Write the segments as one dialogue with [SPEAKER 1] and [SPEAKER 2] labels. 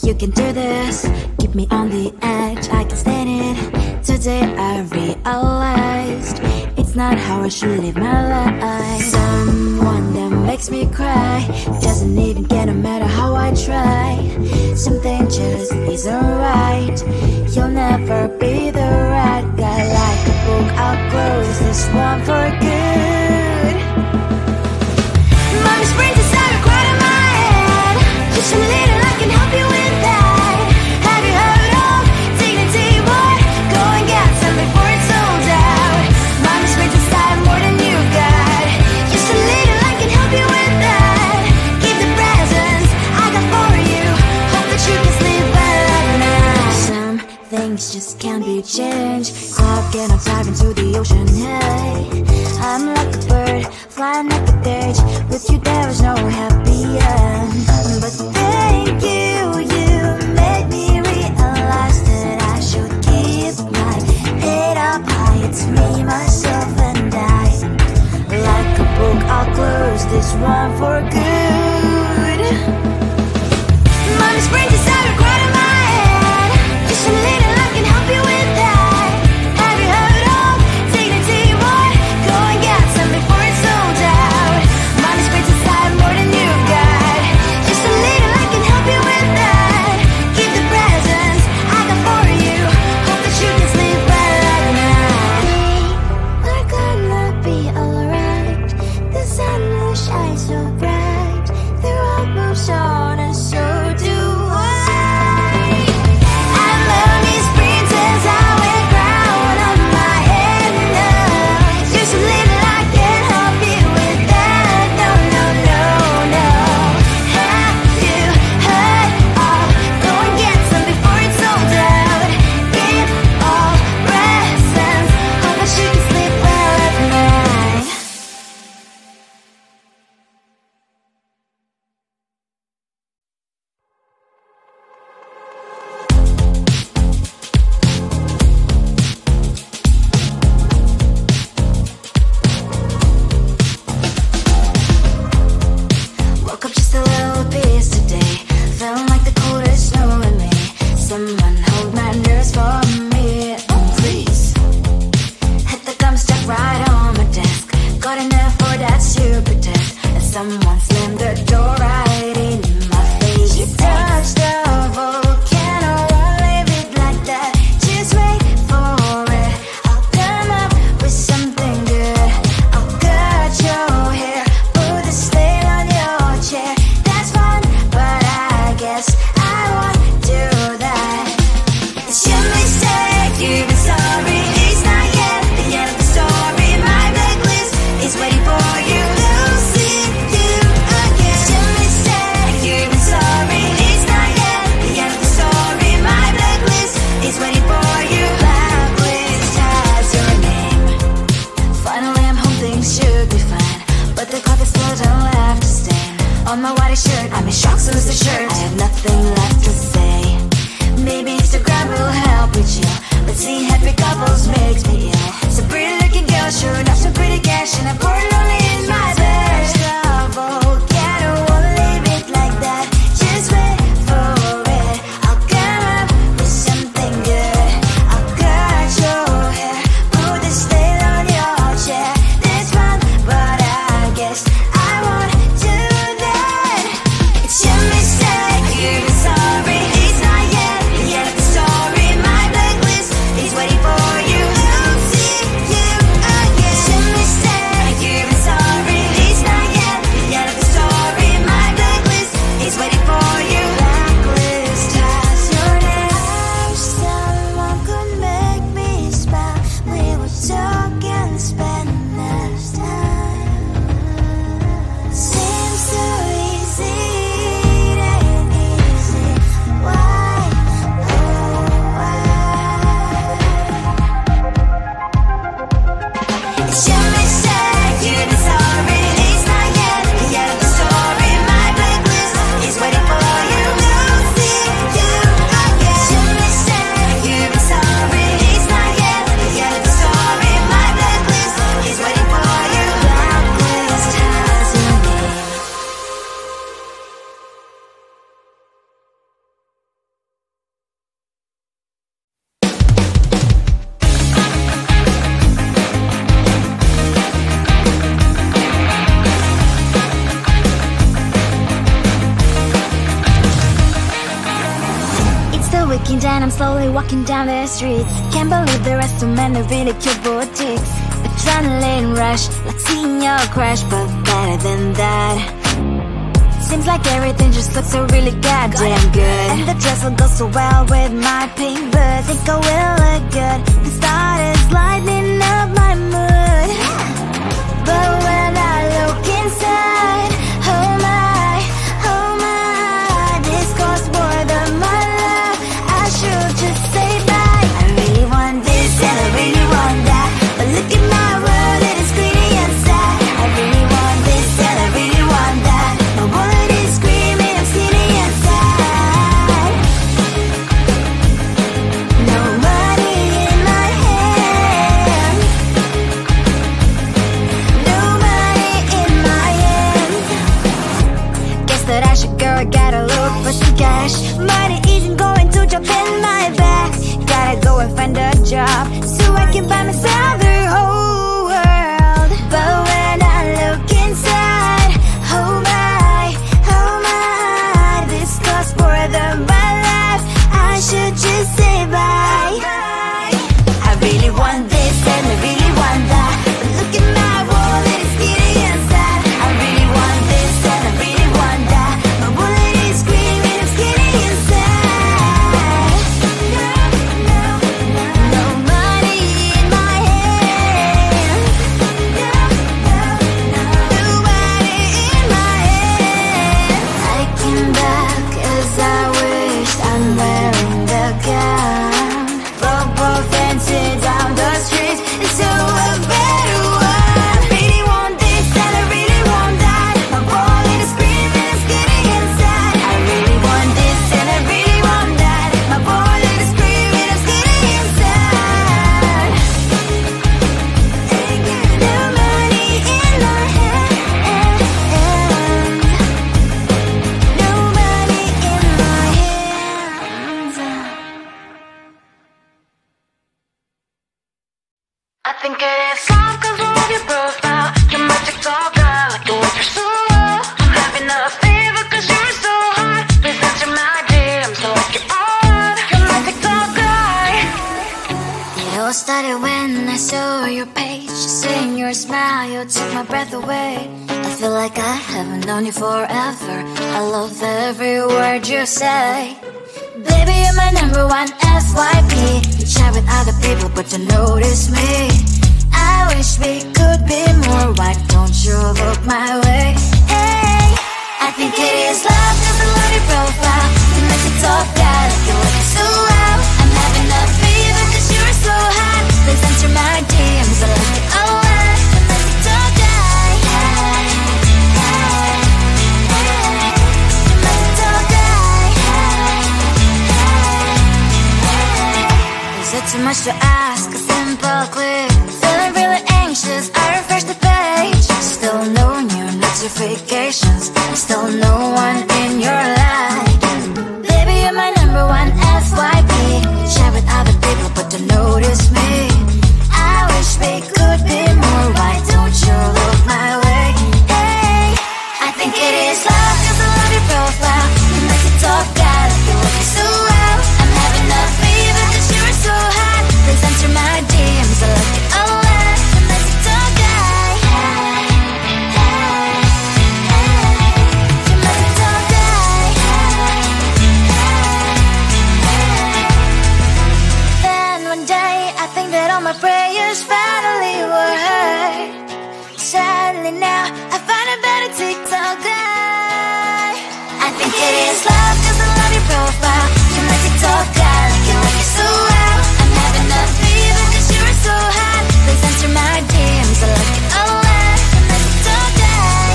[SPEAKER 1] You can do this, keep me on the edge, I can stand it. Today I realized it's not how I should live my life. Someone that makes me cry doesn't even get no matter how I try. Something just isn't right. You'll never be the right guy. Like a book, I'll close this one for good. Mommy's brains inside are quite in my head. Just a little, I can help you with that. Have you heard of dignity, boy? Go and get some before it's sold out. Mommy's brains inside more than you got. Just a little, I can help you with that. Keep the presents I got for you. Hope that you can sleep well at night. Some things just can't be changed. Clock and I'm diving to the ocean, hey. I'm like a bird, flying like a cage. With you there was no happy end. But thank you, you made me realize that I should keep my head up high. It's me, myself and I. Like a book, I'll close this one for good. Mommy's brains inside are quite in my head. Just a little, I can help you with that. Have you heard of dignity, boy? Go and get some before it's sold out. Mommy's brains inside more than you got. Just a little, I can help you with I'm slowly walking down the streets. Can't believe there are so many really cute boutiques. Adrenaline rush, like seeing your crush, but better than that. Seems like everything just looks so really goddamn good. And the dress will go so well with my pink boots. Think I will look good. The start is lighting up my mood. But when I look inside, oh my, this costs more than my love. I should just say bye. I really want this and I really want that, but look at my world, it is pretty inside. I really want this and I really want that. My wallet is screaming, I'm skinny inside. No money in my hand, no money in my hand. Guess that I should go, gotta look for some cash. Money isn't going to jump in my back. Gotta go and find a job so I can buy myself the whole world. But when I look inside, oh my, this costs more than my life. I should just say bye. I really want this and I really want that, but look at my wallet, it's skinny inside. I really want this and I really want that. My wallet is screaming, I'm skinny inside. No money in my hand, nobody in my hand. I came back as I wished, I'm wearing the gown. Bobo fancy down the street into a better one. I really want this and I really want that. My wallet is screaming, I'm skinny inside. I really want this and I really want that. My wallet is screaming, I'm skinny inside. No money in my hand, no money in my hands. I think it is love 'cause I love your profile. You're my TikTok guy, like the way you're so low. I'm having a fever 'cause you're so hot. Please answer my DMs, so like you're on. You're my TikTok guy. It all started when I saw your page. Seeing your smile, you took my breath away. I feel like I haven't known you forever. I love every word you say. Baby, you're my number one FYP. You chat with other people, but you notice me. I wish we could be more. Why don't you look my way? Hey, I think it is love 'cause I love your profile. You make it talk guy, like you look so well. I'm having a fever 'cause you're so hot. Please answer my DMs, I like it a lot. You make it talk guy. You make it talk guy. Is it too much to ask? A simple click. Feeling really anxious, I refresh the page. Still no new notifications, still no one in your life. Baby, you're my number one FYP. Share with other people, but don't notice me. I wish we could be more. Why don't you look my way? Hey, I think it is love 'cause I love your profile. You make it talk guy, like you look so well. I'm having a fever 'cause you're so hot. Please answer my DMs, I like it a lot. You make it talk guy. You make it talk guy. Then one day I think that all my prayers finally were heard. Sadly now I find a better TikTok guy. I think it is love 'cause I love your profile. You make it talk guy, like you look so well. I'm having a fever 'cause you're so hot. Please answer my DMs, I like it a lot. You make it talk guy.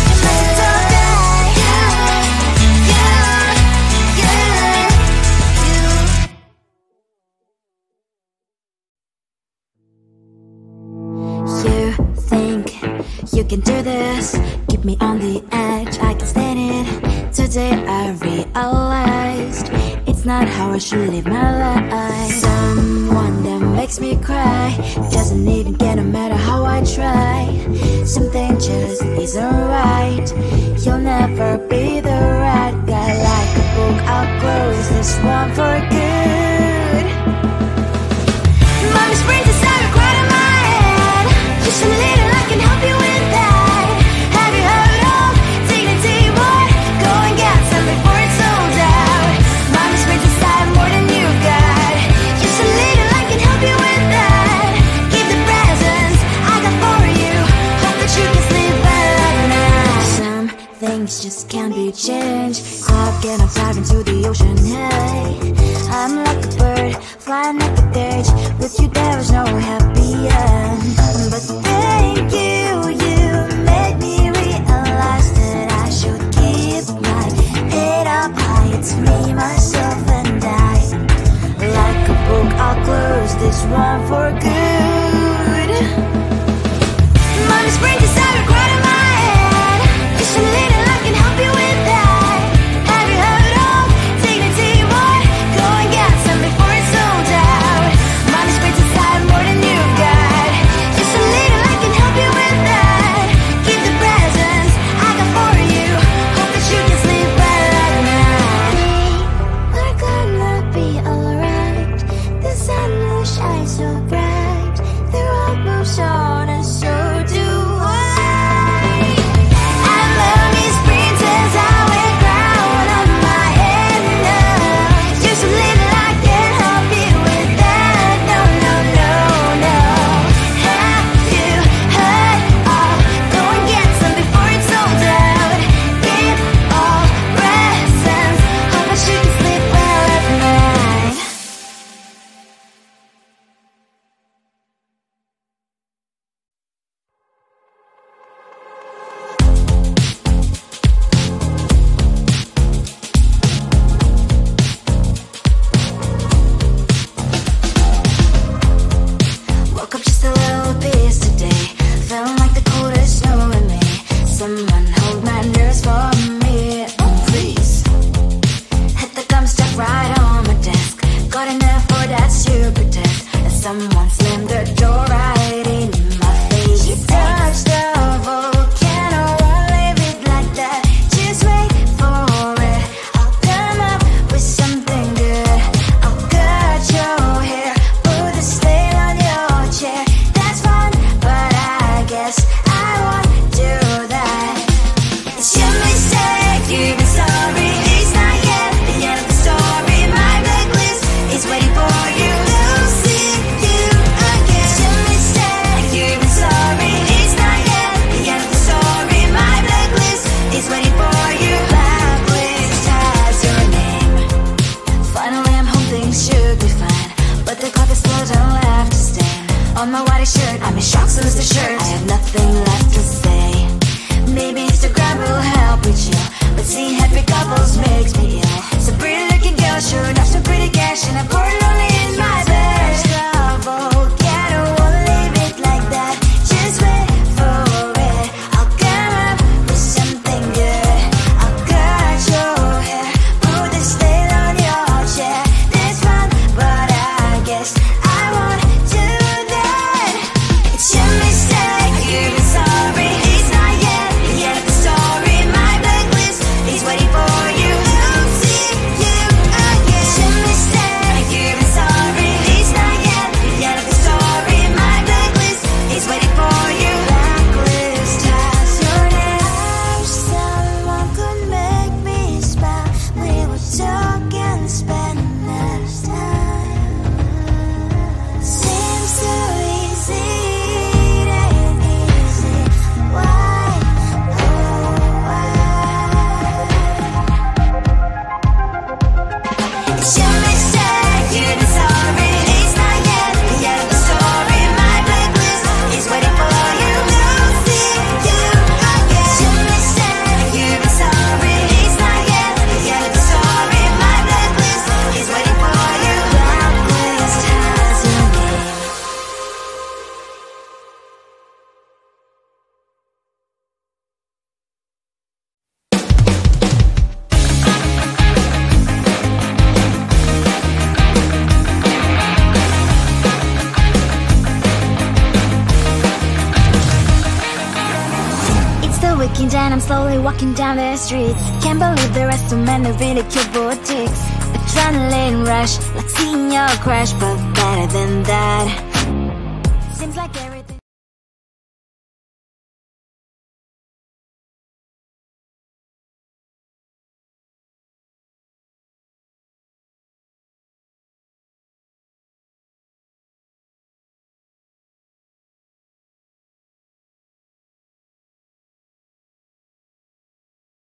[SPEAKER 1] You make it talk guy. You think you can do this, keep me on the edge, I can stand it. Today I realized it's not how I should live my life. Someone that makes makes me cry. Doesn't even get no matter how I try. Something just isn't right. You'll never be the right guy. Like a book, I'll close this one for good. Mommy's brains inside are quite in my head. Just a little, I can help you with that. Have you heard of dignity, boy? Go and get some before it's sold out. Mommy's brains inside more than you've got. Just a little, I can help you with that. Keep the presents I got for you. Hope that you can sleep well at night. Some things just can't be changed. Again, I'm diving to the ocean, hey. I'm like a bird, flying like a cage. With you there was no happy end. But thank you, you made me realize that I should keep my head up high. It's me, myself and I. Like a book, I'll close this one for good. Mommy's brains inside are quite in my head. Just a little, I can help you with that. Have you heard of dignity, boy? Go and get some before it's sold out. Mommy's brains inside more than you've got. Just a little, I can help you with that. Keep the presents I got for you. Hope that you can sleep well at night. We're gonna be alright. The sun will shine so bright. The road moves on and so do I. And mommy's princess, I wear crown on my head now. Just a little, I can help you with that. No, no, no, no. Have you heard of? Go and get some before it's sold out. Give all presents. Hope that you can sleep well at night. Woke up just a little pissed today. Felt like the coldest snow in me. Someone hold my nerves for me, please. Hit the gum stuck right on my desk. Got enough for that stupid test. And someone slammed the door right in my face. You touched the volcano, won't leave it like that. Just wait for it. I'll come up with something good. I'll cut your hair, put a stain on your chair. That's fun, but I guess I won't do that. It's your mistake, you've been sorry. It's not yet the end of the story. My blacklist is waiting for you. We'll see you again. It's your mistake, you've been sorry. It's not yet the end of the story. My blacklist is waiting for you. Blacklist has your name. Finally, I'm home, things should be fine. But the clock is slow, don't have to stand. On my white shirt, I'm in shock, so is the shirt. I have nothing left to say. Maybe Instagram will help with you, but seeing happy couples makes me ill. So pretty looking girl, sure enough, some pretty cash, and I'm pouring lonely in my bed. Volcano, won't leave it like that. Just wait for it. I'll come up with something good. I'll cut your hair, put the stain on your chair. That's fun, but I guess I won't do that. It's your mistake, you've been sorry. It's not yet the end of the story. My blacklist is waiting for you. We'll see you again. It's your mistake, you've been sorry. It's not yet the end of the story. My blacklist is waiting for you. Blacklist has your name. I wish someone could make me smile. We would talk and spend less time. Seems so easy, it ain't easy. Why, oh why? It's your mistake, you've been sorry. It's not yet the end of the story. My blacklist is waiting for you. We'll see you again. It's your mistake, you've been sorry. It's not yet the end of the story. My blacklist is waiting for you. Blacklist has your name. then I'm slowly walking down the streets. Can't believe the rest of men are really cute boutiques. Adrenaline rush, like seeing your crush, but better than that. Seems like every